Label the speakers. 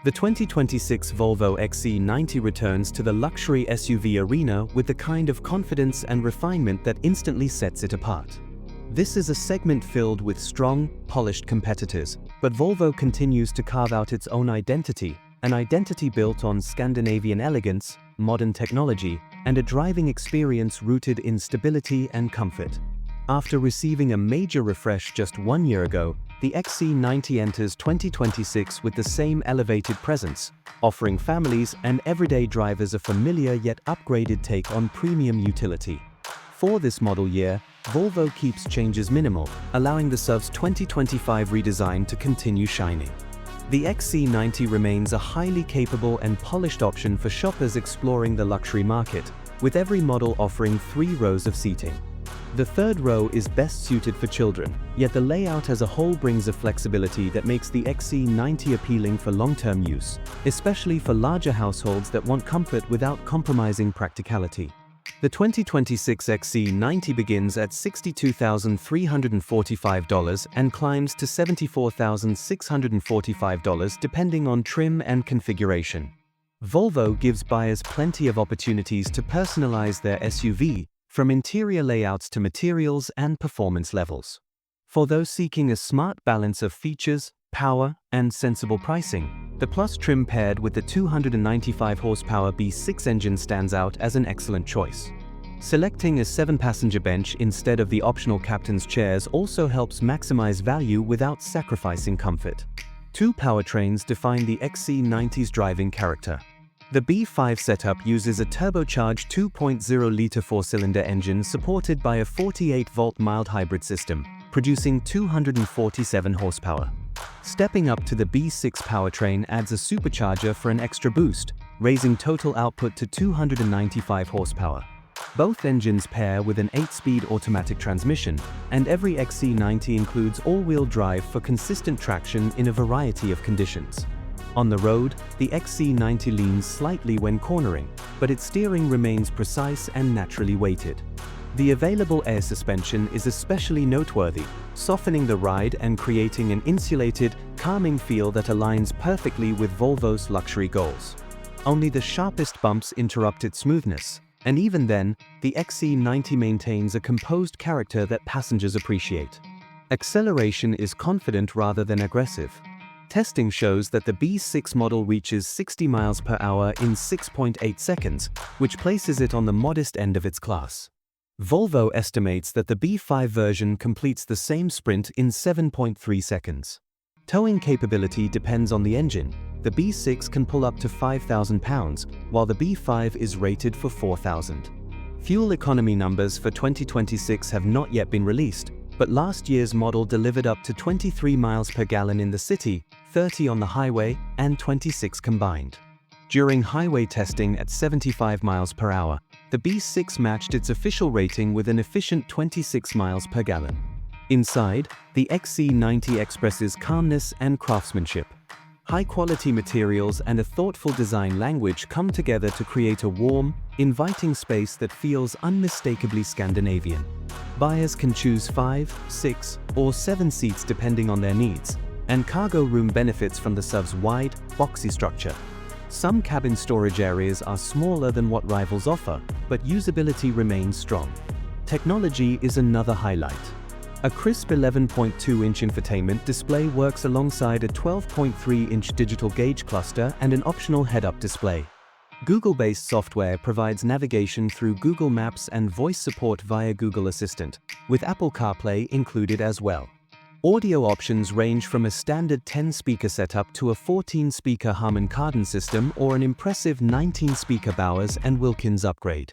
Speaker 1: The 2026 Volvo XC90 returns to the luxury SUV arena with the kind of confidence and refinement that instantly sets it apart. This is a segment filled with strong, polished competitors, but Volvo continues to carve out its own identity, an identity built on Scandinavian elegance, modern technology, and a driving experience rooted in stability and comfort. After receiving a major refresh just 1 year ago, the XC90 enters 2026 with the same elevated presence, offering families and everyday drivers a familiar yet upgraded take on premium utility. For this model year, Volvo keeps changes minimal, allowing the SUV's 2025 redesign to continue shining. The XC90 remains a highly capable and polished option for shoppers exploring the luxury market, with every model offering 3 rows of seating. The third row is best suited for children, yet the layout as a whole brings a flexibility that makes the XC90 appealing for long-term use, especially for larger households that want comfort without compromising practicality. The 2026 XC90 begins at $62,345 and climbs to $74,645 depending on trim and configuration. Volvo gives buyers plenty of opportunities to personalize their SUV, from interior layouts to materials and performance levels. For those seeking a smart balance of features, power, and sensible pricing, the Plus trim paired with the 295 horsepower B6 engine stands out as an excellent choice. Selecting a 7-passenger bench instead of the optional captain's chairs also helps maximize value without sacrificing comfort. 2 powertrains define the XC90's driving character. The B5 setup uses a turbocharged 2.0-liter 4-cylinder engine supported by a 48-volt mild hybrid system, producing 247 horsepower. Stepping up to the B6 powertrain adds a supercharger for an extra boost, raising total output to 295 horsepower. Both engines pair with an 8-speed automatic transmission, and every XC90 includes all-wheel drive for consistent traction in a variety of conditions. On the road, the XC90 leans slightly when cornering, but its steering remains precise and naturally weighted. The available air suspension is especially noteworthy, softening the ride and creating an insulated, calming feel that aligns perfectly with Volvo's luxury goals. Only the sharpest bumps interrupt its smoothness, and even then, the XC90 maintains a composed character that passengers appreciate. Acceleration is confident rather than aggressive. Testing shows that the B6 model reaches 60 miles per hour in 6.8 seconds, which places it on the modest end of its class. Volvo estimates that the B5 version completes the same sprint in 7.3 seconds. Towing capability depends on the engine. The B6 can pull up to 5,000 pounds, while the B5 is rated for 4,000. Fuel economy numbers for 2026 have not yet been released, but last year's model delivered up to 23 miles per gallon in the city, 30 on the highway, and 26 combined. During highway testing at 75 miles per hour, the B6 matched its official rating with an efficient 26 miles per gallon. Inside, the XC90 expresses calmness and craftsmanship. High-quality materials and a thoughtful design language come together to create a warm, inviting space that feels unmistakably Scandinavian. Buyers can choose 5, 6, or 7 seats depending on their needs, and cargo room benefits from the SUV's wide, boxy structure. Some cabin storage areas are smaller than what rivals offer, but usability remains strong. Technology is another highlight. A crisp 11.2-inch infotainment display works alongside a 12.3-inch digital gauge cluster and an optional head-up display. Google-based software provides navigation through Google Maps and voice support via Google Assistant, with Apple CarPlay included as well. Audio options range from a standard 10-speaker setup to a 14-speaker Harman Kardon system or an impressive 19-speaker Bowers and Wilkins upgrade.